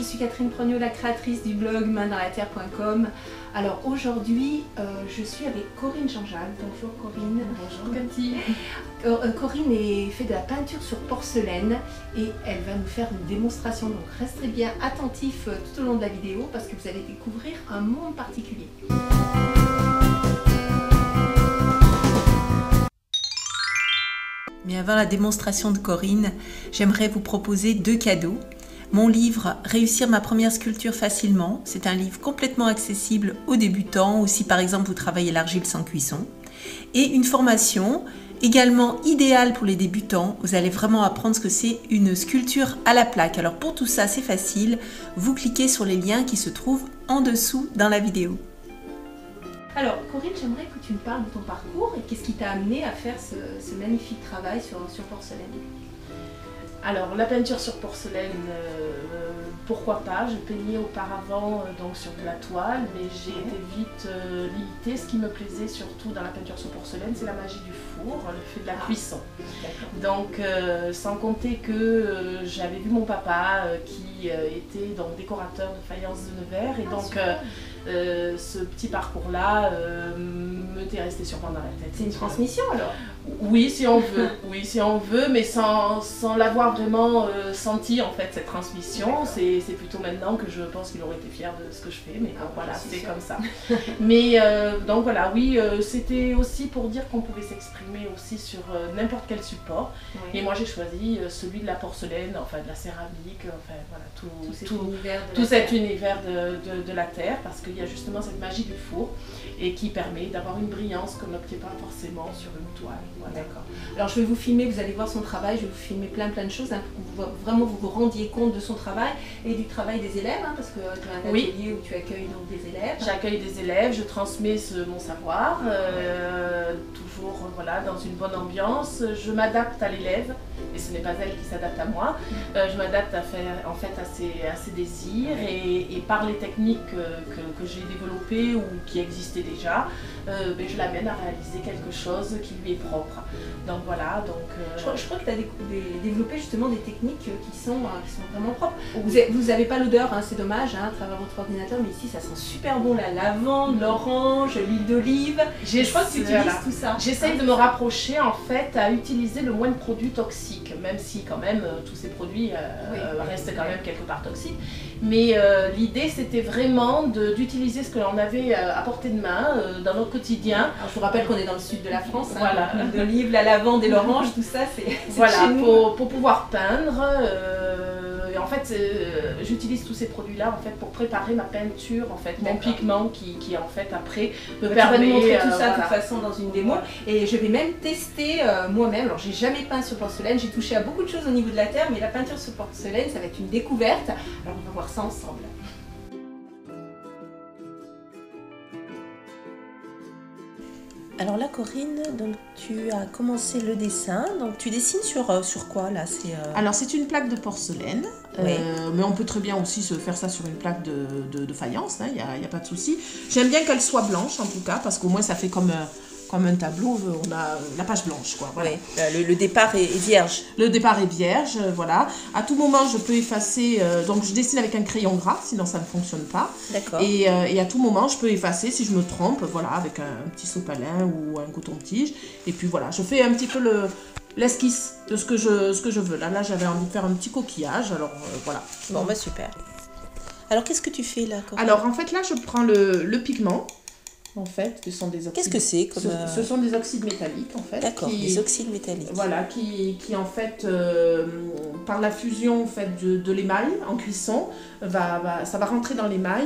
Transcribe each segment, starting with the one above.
suis Catherine Prognot, la créatrice du blog maindansla-terre.com. Alors aujourd'hui, je suis avec Corinne Jean-Jacques. Bonjour Corinne. Bonjour Cathy. Corinne fait de la peinture sur porcelaine et elle va nous faire une démonstration. Donc restez bien attentifs tout au long de la vidéo parce que vous allez découvrir un monde particulier. Mais avant la démonstration de Corinne, j'aimerais vous proposer 2 cadeaux. Mon livre « Réussir ma première sculpture facilement », c'est un livre complètement accessible aux débutants ou si par exemple vous travaillez l'argile sans cuisson. Et une formation également idéale pour les débutants. Vous allez vraiment apprendre ce que c'est une sculpture à la plaque. Alors pour tout ça, c'est facile. Vous cliquez sur les liens qui se trouvent en dessous dans la vidéo. Alors Corinne, j'aimerais que tu me parles de ton parcours et qu'est-ce qui t'a amené à faire ce magnifique travail sur porcelaine. Alors la peinture sur porcelaine, pourquoi pas, je peignais auparavant donc sur de la toile, mais j'ai été vite limitée. Ce qui me plaisait surtout dans la peinture sur porcelaine, c'est la magie du four, le fait de la cuisson. Donc sans compter que j'avais vu mon papa qui était donc décorateur de faïence de Nevers et donc ce petit parcours-là m'était resté sûrement dans la tête. C'est une transmission alors? Oui, si on veut, oui, si on veut, mais sans l'avoir vraiment senti en fait cette transmission. C'est plutôt maintenant que je pense qu'il aurait été fier de ce que je fais, mais voilà, c'est comme ça. Mais donc voilà, oui, c'était aussi pour dire qu'on pouvait s'exprimer aussi sur n'importe quel support. Oui. Et moi j'ai choisi celui de la porcelaine, enfin de la céramique, enfin voilà, tout cet univers de la terre, parce qu'il y a justement cette magie du four et qui permet d'avoir une brillance qu'on n'obtient pas forcément sur une toile. Voilà. D'accord. Alors je vais vous filmer, vous allez voir son travail, je vais vous filmer plein de choses hein, pour que vraiment vous vous rendiez compte de son travail et du travail des élèves, hein, parce que tu as un atelier où tu accueilles donc des élèves. J'accueille des élèves, je transmets mon savoir, toujours voilà, dans une bonne ambiance. Je m'adapte à l'élève et ce n'est pas elle qui s'adapte à moi. Je m'adapte en fait à ses désirs et par les techniques que j'ai développées ou qui existaient déjà, je l'amène à réaliser quelque chose qui lui est propre. Donc voilà, je crois que tu as développé justement des techniques qui sont vraiment propres. Vous n'avez pas l'odeur, hein, c'est dommage, hein, à travers votre ordinateur, mais ici ça sent super bon, la lavande, l'orange, l'huile d'olive. Je crois que tu utilises tout ça. J'essaye de me rapprocher en fait à utiliser le moins de produits toxiques, même si quand même tous ces produits restent quand même quelque part toxiques. Mais l'idée c'était vraiment d'utiliser ce que l'on avait à portée de main dans notre quotidien. Alors, je vous rappelle qu'on est dans le sud de la France, hein, voilà. L'huile d'olive, la lavande et l'orange, tout ça c'est voilà, chez nous. Pour pouvoir peindre. Et en fait, j'utilise tous ces produits-là en fait pour préparer ma peinture, en fait, mon pigment qui en fait après me permet. Tu vas me montrer tout ça de toute façon dans une démo. Et je vais même tester moi-même. Alors j'ai jamais peint sur porcelaine, j'ai touché à beaucoup de choses au niveau de la terre, mais la peinture sur porcelaine, ça va être une découverte. Alors on va voir ça ensemble. Alors là Corinne, donc tu as commencé le dessin, donc tu dessines sur quoi là? Alors c'est une plaque de porcelaine, oui. Mais on peut très bien aussi se faire ça sur une plaque de faïence, il n'y a pas de souci. J'aime bien qu'elle soit blanche en tout cas, parce qu'au moins ça fait comme un tableau, on a la page blanche quoi. Voilà. Oui, le départ est vierge. Le départ est vierge, voilà. À tout moment je peux effacer, donc je dessine avec un crayon gras, sinon ça ne fonctionne pas. D'accord. Et à tout moment je peux effacer si je me trompe, voilà, avec un petit sopalin ou un coton-tige. Et puis voilà, je fais un petit peu l'esquisse de ce que je veux. Là j'avais envie de faire un petit coquillage, alors voilà. Bon bah super. Alors qu'est-ce que tu fais là, Corinne? Alors en fait là je prends le pigment. En fait, ce sont des oxydes. Qu'est-ce que c'est comme... Ce sont des oxydes métalliques en fait. D'accord, des oxydes métalliques. Voilà, qui en fait, par la fusion en fait, de l'émail en cuisson, ça va rentrer dans l'émail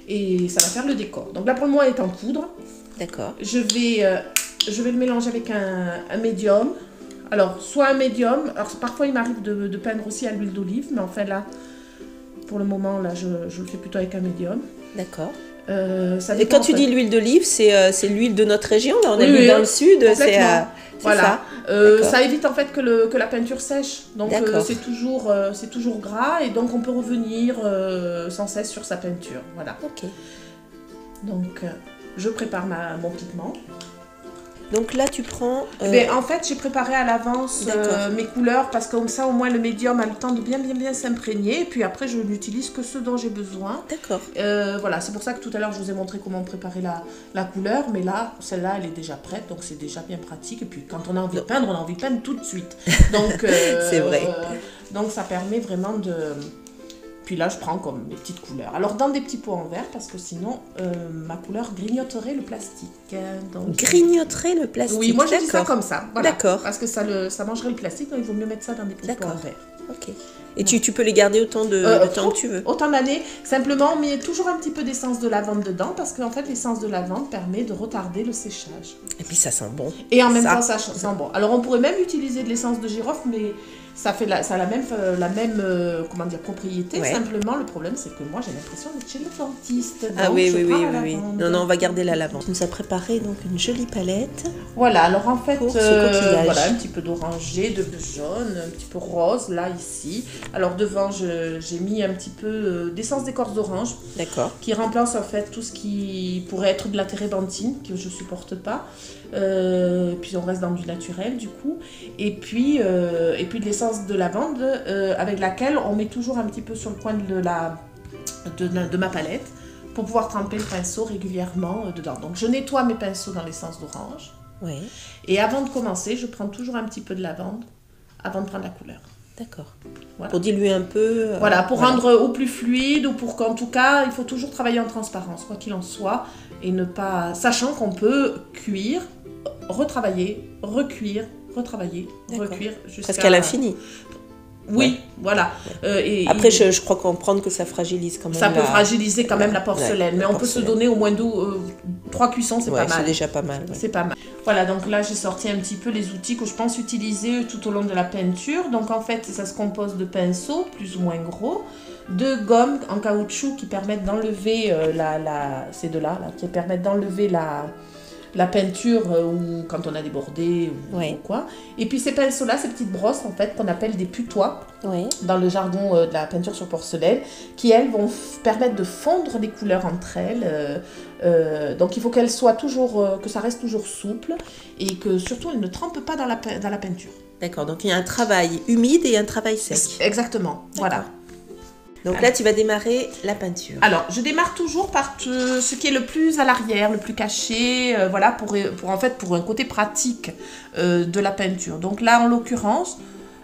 et ça va faire le décor. Donc là pour le moment, elle est en poudre. D'accord. Je vais le mélanger avec un médium. Alors, soit un médium, alors parfois il m'arrive de peindre aussi à l'huile d'olive, mais en fait là, pour le moment, là, je le fais plutôt avec un médium. D'accord. Et quand tu dis l'huile d'olive, c'est l'huile de notre région, là on habite dans le sud, c'est voilà. ça. Ça évite en fait que la peinture sèche, donc c'est toujours gras et donc on peut revenir sans cesse sur sa peinture, voilà. Ok. Donc je prépare mon pigment. Donc là, tu prends... Mais en fait, j'ai préparé à l'avance mes couleurs parce que comme ça, au moins, le médium a le temps de bien s'imprégner. Et puis après, je n'utilise que ce dont j'ai besoin. D'accord. Voilà, c'est pour ça que tout à l'heure, je vous ai montré comment préparer la couleur. Mais là, celle-là, elle est déjà prête. Donc, c'est déjà bien pratique. Et puis, quand on a envie de peindre, on a envie de peindre tout de suite. Donc, c'est vrai. Donc, ça permet vraiment de... Puis là, je prends comme mes petites couleurs. Alors, dans des petits pots en verre, parce que sinon, ma couleur grignoterait le plastique. Donc... Grignoterait le plastique. Oui, moi, je dis ça comme ça. Voilà. D'accord. Parce que ça mangerait le plastique, donc il vaut mieux mettre ça dans des petits pots en verre. Ok. Et tu peux les garder autant de temps que tu veux. Autant d'années. Simplement, on met toujours un petit peu d'essence de lavande dedans, parce qu'en fait, l'essence de lavande permet de retarder le séchage. Et puis, ça sent bon. Et en même temps, ça sent bon. Alors, on pourrait même utiliser de l'essence de girofle, mais... Ça a la même comment dire, propriété. Ouais. Simplement, le problème, c'est que moi, j'ai l'impression d'être chez le dentiste. Ah oui. Non, on va garder la lavande. Tu nous as préparé donc une jolie palette. Voilà, alors en fait, voilà, un petit peu d'oranger, de jaune, un petit peu rose, là, ici. Alors devant, j'ai mis un petit peu d'essence d'écorce d'orange. D'accord. Qui remplace en fait tout ce qui pourrait être de la térébenthine, que je supporte pas. Puis on reste dans du naturel du coup. Et puis de l'essence de lavande avec laquelle on met toujours un petit peu sur le coin de ma palette pour pouvoir tremper le pinceau régulièrement dedans. Donc je nettoie mes pinceaux dans l'essence d'orange. Oui. Et avant de commencer, je prends toujours un petit peu de lavande avant de prendre la couleur. D'accord. Voilà. Pour diluer un peu. Voilà, pour rendre au plus fluide ou pour qu'en tout cas, il faut toujours travailler en transparence, quoi qu'il en soit, et ne pas... Sachant qu'on peut cuire, retravailler, recuire, retravailler, recuire jusqu'à... Presque à l'infini. Oui, voilà. Après, je crois comprendre que ça fragilise quand même. Ça peut fragiliser quand même la porcelaine, mais on peut se donner au moins 3 cuissons, c'est pas mal. C'est déjà pas mal. Ouais. C'est pas mal. Voilà, donc là, j'ai sorti un petit peu les outils que je pense utiliser tout au long de la peinture. Donc en fait, ça se compose de pinceaux, plus ou moins gros, de gommes en caoutchouc qui permettent d'enlever ces deux-là, qui permettent d'enlever la peinture ou quand on a débordé ou quoi. Et puis ces pinceaux-là, ces petites brosses en fait qu'on appelle des putois dans le jargon de la peinture sur porcelaine, qui elles vont permettre de fondre les couleurs entre elles. Donc il faut qu'elles soient toujours, que ça reste toujours souple et que surtout elles ne trempent pas dans la peinture. D'accord, donc il y a un travail humide et un travail sec. Exactement, voilà. Donc là, tu vas démarrer la peinture. Alors, je démarre toujours par ce qui est le plus à l'arrière, le plus caché, voilà, pour un côté pratique de la peinture. Donc là, en l'occurrence,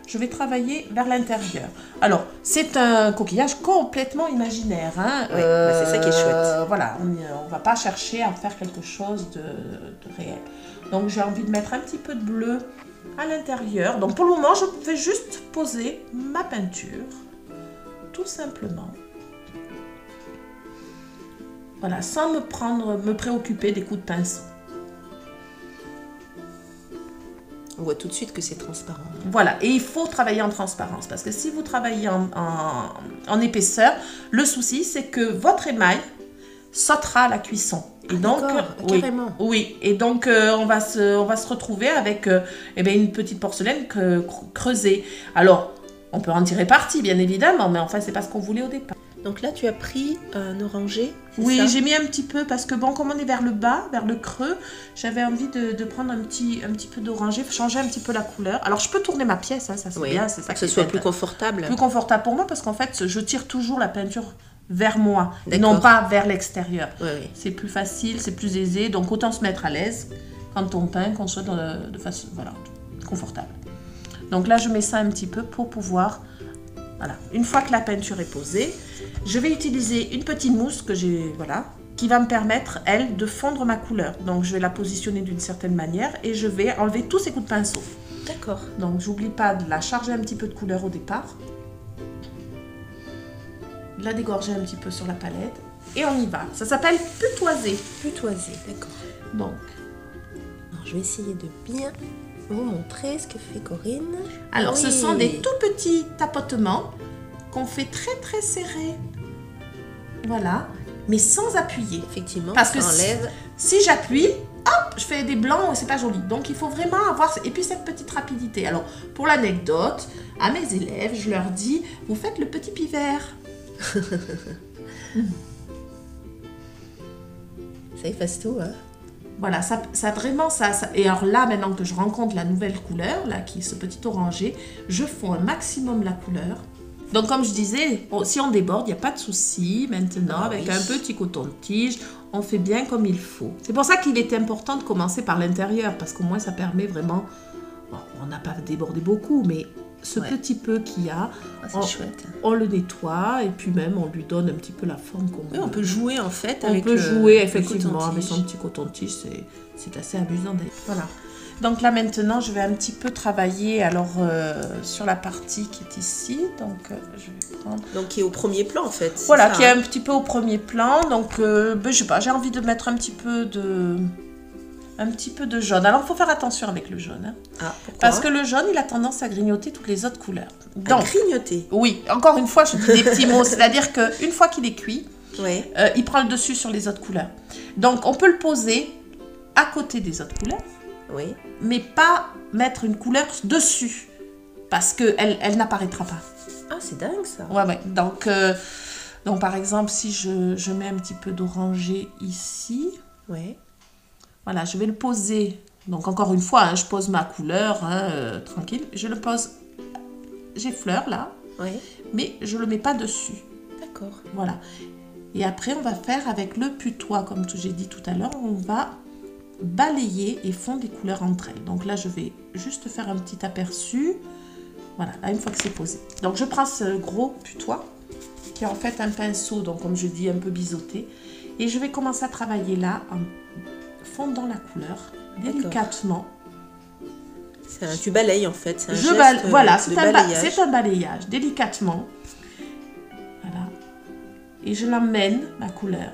je vais travailler vers l'intérieur. Alors, c'est un coquillage complètement imaginaire. Hein, c'est ça qui est chouette. Voilà, on ne va pas chercher à faire quelque chose de réel. Donc, j'ai envie de mettre un petit peu de bleu à l'intérieur. Donc, pour le moment, je vais juste poser ma peinture. Tout simplement. Voilà, sans me préoccuper des coups de pinceau. On voit tout de suite que c'est transparent. Voilà, et il faut travailler en transparence parce que si vous travaillez en épaisseur, le souci c'est que votre émail sautera à la cuisson. Et donc, carrément. Oui, et donc on va se retrouver avec une petite porcelaine creusée. Alors, on peut en tirer parti, bien évidemment, mais enfin, c'est pas ce qu'on voulait au départ. Donc là, tu as pris un orangé, oui, j'ai mis un petit peu, parce que bon, comme on est vers le bas, vers le creux, j'avais envie de prendre un petit peu d'orangé, changer un petit peu la couleur. Alors, je peux tourner ma pièce, hein, ça c'est bien, c'est ça que ce soit plus confortable. Plus confortable pour moi, parce qu'en fait, je tire toujours la peinture vers moi, et non pas vers l'extérieur. Oui. C'est plus facile, c'est plus aisé, donc autant se mettre à l'aise quand on peint, qu'on soit de façon confortable. Donc là, je mets ça un petit peu pour pouvoir... Voilà. Une fois que la peinture est posée, je vais utiliser une petite mousse que j'ai, qui va me permettre, elle, de fondre ma couleur. Donc, je vais la positionner d'une certaine manière et je vais enlever tous ces coups de pinceau. D'accord. Donc, j'oublie pas de la charger un petit peu de couleur au départ. De la dégorger un petit peu sur la palette. Et on y va. Ça s'appelle putoiser. Putoiser, d'accord. Donc, alors, je vais essayer de bien... vous montrer ce que fait Corinne. Alors, ce sont des tout petits tapotements qu'on fait très très serrés. Voilà, mais sans appuyer. Effectivement, parce que enlève. Si j'appuie, hop, je fais des blancs et c'est pas joli. Donc, il faut vraiment avoir... Et puis, cette petite rapidité. Alors, pour l'anecdote, à mes élèves, je leur dis, vous faites le petit pivert. Ça efface tout, hein. Voilà, ça vraiment, et alors là, maintenant que je rencontre la nouvelle couleur, là, qui est ce petit orangé, je fonds un maximum la couleur. Donc comme je disais, si on déborde, il n'y a pas de souci. Maintenant, avec un petit coton-tige, on fait bien comme il faut. C'est pour ça qu'il est important de commencer par l'intérieur, parce qu'au moins ça permet vraiment... Bon, on n'a pas débordé beaucoup, mais ce petit peu qu'il y a, on le nettoie et puis même on lui donne un petit peu la forme qu'on veut. On peut jouer en fait avec effectivement avec son petit coton-tige, c'est assez amusant d'ailleurs. Voilà. Donc là maintenant je vais un petit peu travailler sur la partie qui est ici. Donc je vais prendre... Donc qui est au premier plan en fait. Voilà, qui est un petit peu au premier plan. Donc je sais pas, j'ai envie de mettre un petit peu de jaune. Alors, il faut faire attention avec le jaune. Hein. Ah, pourquoi ? Parce que le jaune, il a tendance à grignoter toutes les autres couleurs. Donc, à grignoter ? Oui. Encore une fois, je dis des petits mots. C'est-à-dire qu'une fois qu'il est cuit, il prend le dessus sur les autres couleurs. Donc, on peut le poser à côté des autres couleurs. Oui. Mais pas mettre une couleur dessus. Parce qu'elle n'apparaîtra pas. Ah, c'est dingue ça. Ouais. Donc, par exemple, si je mets un petit peu d'orangé ici... Ouais. Voilà, je vais le poser. Donc, encore une fois, je pose ma couleur, tranquille. Je le pose... J'effleure, là. Oui. Mais je ne le mets pas dessus. D'accord. Voilà. Et après, on va faire avec le putois, comme j'ai dit tout à l'heure, on va balayer et fondre les couleurs entre elles. Donc là, je vais juste faire un petit aperçu. Voilà, là, une fois que c'est posé. Donc, je prends ce gros putois, qui est en fait un pinceau, donc comme je dis, un peu biseauté. Et je vais commencer à travailler là, en fondant la couleur délicatement. Tu balayes en fait, c'est un geste c'est un balayage délicatement. Voilà. Et je l'emmène, ma couleur,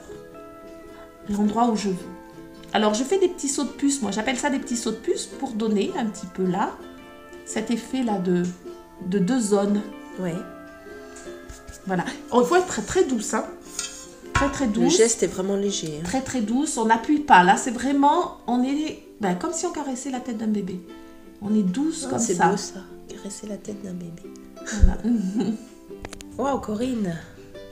à l'endroit où je veux. Alors je fais des petits sauts de puce, moi j'appelle ça des petits sauts de puce pour donner un petit peu là, cet effet là de deux zones. Oui. Voilà. Il faut être très très douce, hein. Très douce. Le geste est vraiment léger. Très très douce, on n'appuie pas. Là, c'est vraiment, on est comme si on caressait la tête d'un bébé. On est douce comme ça. C'est beau ça, caresser la tête d'un bébé. Voilà. Waouh, Corinne.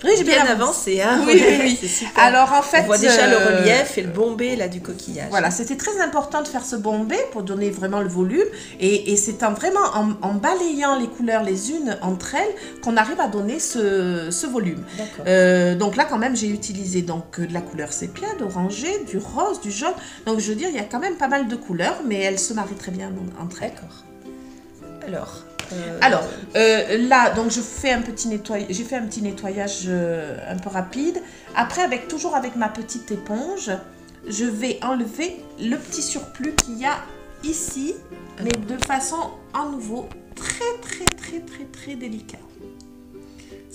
Oui, j'ai bien avancé. Hein. Oui. C'est super. Alors en fait, on voit déjà le relief et le bombé là du coquillage. Voilà, c'était très important de faire ce bombé pour donner vraiment le volume. Et c'est vraiment en balayant les couleurs les unes entre elles qu'on arrive à donner ce volume. D'accord. Donc là, quand même, j'ai utilisé de la couleur sépia, d'orangé, du rose, du jaune. Donc je veux dire, il y a quand même pas mal de couleurs, mais elles se marient très bien entre elles. D'accord. Là, donc j'ai fait un petit nettoyage un peu rapide. Après, toujours avec ma petite éponge, je vais enlever le petit surplus qu'il y a ici, mais de façon à nouveau très délicate.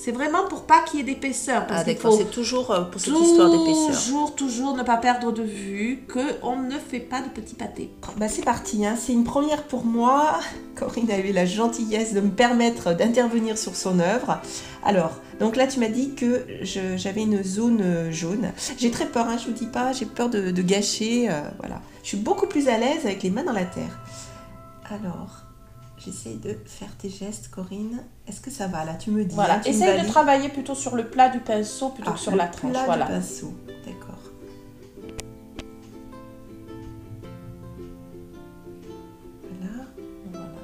C'est vraiment pour pas qu'il y ait d'épaisseur. D'accord, c'est toujours pour cette histoire d'épaisseur. Toujours ne pas perdre de vue qu'on ne fait pas de petits pâtés. C'est parti, hein. C'est une première pour moi. Corinne a eu la gentillesse de me permettre d'intervenir sur son œuvre. Alors, donc là tu m'as dit que j'avais une zone jaune. J'ai très peur, hein, je vous dis pas, j'ai peur de gâcher. Voilà. Je suis beaucoup plus à l'aise avec les mains dans la terre. Alors... J'essaye de faire tes gestes, Corinne. Est-ce que ça va là? Tu me dis. Voilà. Hein, essaye de travailler plutôt sur le plat du pinceau plutôt que sur la tranche. Le plat du pinceau, d'accord. Voilà.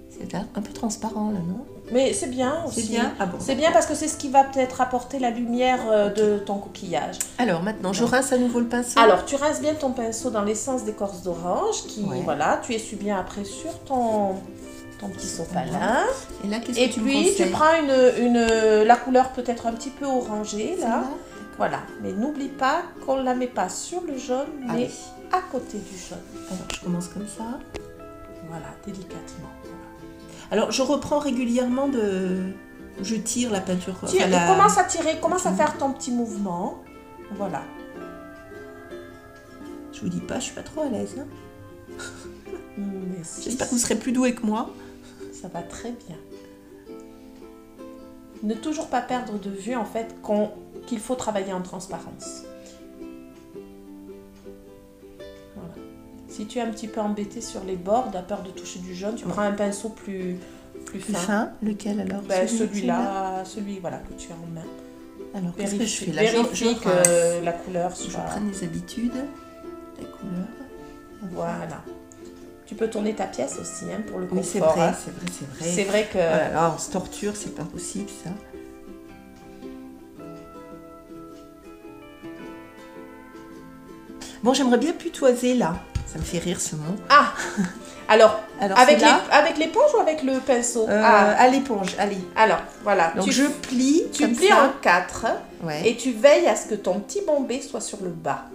C'est là un peu transparent là, non? Mais c'est bien aussi. C'est bien. Ah bon. C'est bien parce que c'est ce qui va peut-être apporter la lumière de ton coquillage. Alors maintenant, je rince à nouveau le pinceau. Alors tu rinces bien ton pinceau dans l'essence d'écorce d'orange voilà, tu essuies bien après sur ton petit sopalin. Et là, qu'est-ce que tu me conseilles? Et puis tu prends la couleur peut-être un petit peu orangée là. Voilà, mais n'oublie pas qu'on ne la met pas sur le jaune, mais à côté du jaune. Alors je commence comme ça. Voilà, délicatement. Alors, je reprends régulièrement je tire la peinture. Commence à tirer, commence à faire ton petit mouvement. Voilà. Je vous dis pas, je suis pas trop à l'aise. Hein. J'espère que vous serez plus doué que moi. Ça va très bien. Ne toujours pas perdre de vue, en fait, qu'il faut travailler en transparence. Si tu es un petit peu embêté sur les bords, à peur de toucher du jaune, tu prends un pinceau plus fin. Lequel alors? Celui-là, que tu as en main. Alors, qu'est-ce que je fais là? Vérifie que la couleur soit... Je prends les habitudes. la couleur. Voilà. Tu peux tourner ta pièce aussi hein, pour le confort. Oui, c'est vrai, hein. c'est vrai, c'est vrai. C'est vrai que... Oh là là, on se torture, c'est pas possible ça. Bon, j'aimerais bien putoiser là. Ça me fait rire ce mot. Ah Alors avec c'est l'éponge ou avec le pinceau à l'éponge, allez. Alors, voilà. Donc je plie Tu comme plies ça. en 4 Ouais. et tu veilles à ce que ton petit bombé soit sur le bas.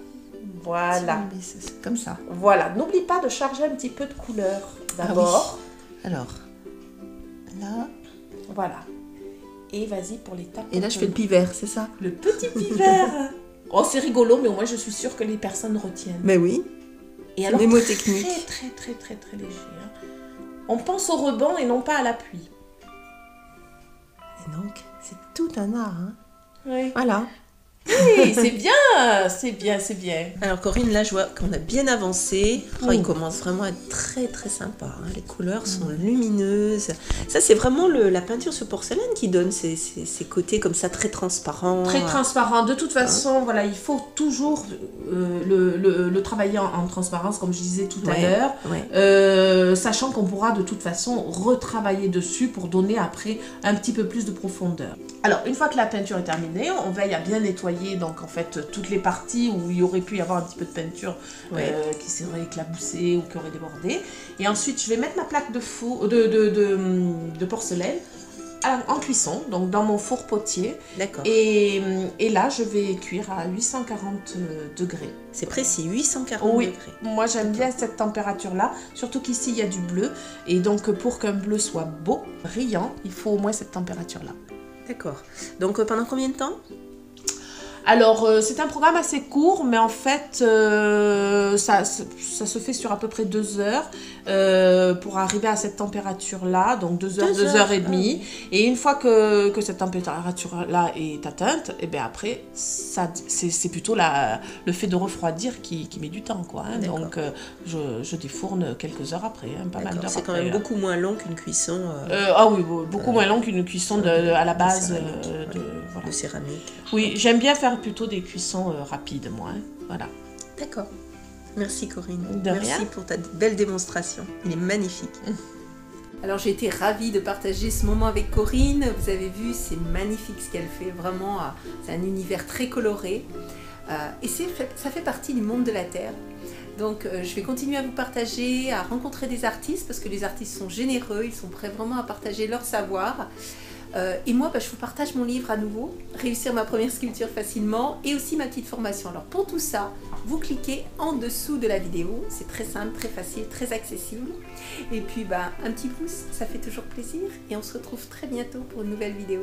Voilà. C'est comme ça. Voilà. N'oublie pas de charger un petit peu de couleur d'abord. Alors, là. Voilà. Et vas-y pour les tapes. Et là, je fais le pivert, c'est ça? le petit pivert. Oh, c'est rigolo, mais au moins je suis sûre que les personnes retiennent. Mais oui. Et alors, mnémotechnique. très léger. hein. On pense au rebond et non pas à l'appui. Et donc, c'est tout un art. Hein. Oui. Voilà. Oui, c'est bien, c'est bien. Alors Corinne, là je vois qu'on a bien avancé. Oh, Mm. il commence vraiment à être très sympa. Hein. Les couleurs sont lumineuses. Ça c'est vraiment la peinture sur porcelaine qui donne ces côtés comme ça très transparents. Très transparent. De toute façon, voilà, il faut toujours le travailler en transparence, comme je disais tout à l'heure, sachant qu'on pourra de toute façon retravailler dessus pour donner après un petit peu plus de profondeur. Alors, une fois que la peinture est terminée, on veille à bien nettoyer donc en fait toutes les parties où il y aurait pu y avoir un petit peu de peinture qui serait éclaboussée ou qui aurait débordé. Et ensuite, je vais mettre ma plaque de porcelaine en cuisson, donc dans mon four potier. D'accord. Et là, je vais cuire à 840 degrés. C'est précis, 840 Oui, degrés. moi j'aime bien cette température-là, surtout qu'ici il y a du bleu. Et donc pour qu'un bleu soit beau, brillant, il faut au moins cette température-là. D'accord. Donc pendant combien de temps? Alors, c'est un programme assez court, mais en fait, ça se fait sur à peu près 2 heures pour arriver à cette température-là, donc 2 heures, 2 heures et demie. Et une fois que cette température-là est atteinte, et bien après, c'est plutôt le fait de refroidir qui met du temps, quoi. Hein. Donc, je défourne quelques heures après, hein, pas mal d'heures après. C'est quand même beaucoup moins long qu'une cuisson. Ah oui, beaucoup moins long qu'une cuisson à la base de céramique. Oui, j'aime bien faire plutôt des cuissons rapides, moi. Hein. Voilà. D'accord. Merci Corinne. De Merci rien. pour ta belle démonstration. Il est magnifique. Alors j'ai été ravie de partager ce moment avec Corinne. Vous avez vu, c'est magnifique ce qu'elle fait. Vraiment, c'est un univers très coloré. Et ça fait partie du monde de la Terre. Donc je vais continuer à vous partager, à rencontrer des artistes parce que les artistes sont généreux, ils sont prêts vraiment à partager leur savoir. Et moi, je vous partage mon livre à nouveau, Réussir ma première sculpture facilement, et aussi ma petite formation. Alors pour tout ça, vous cliquez en dessous de la vidéo, c'est très simple, très facile, très accessible. Et puis un petit pouce, ça fait toujours plaisir, et on se retrouve très bientôt pour une nouvelle vidéo.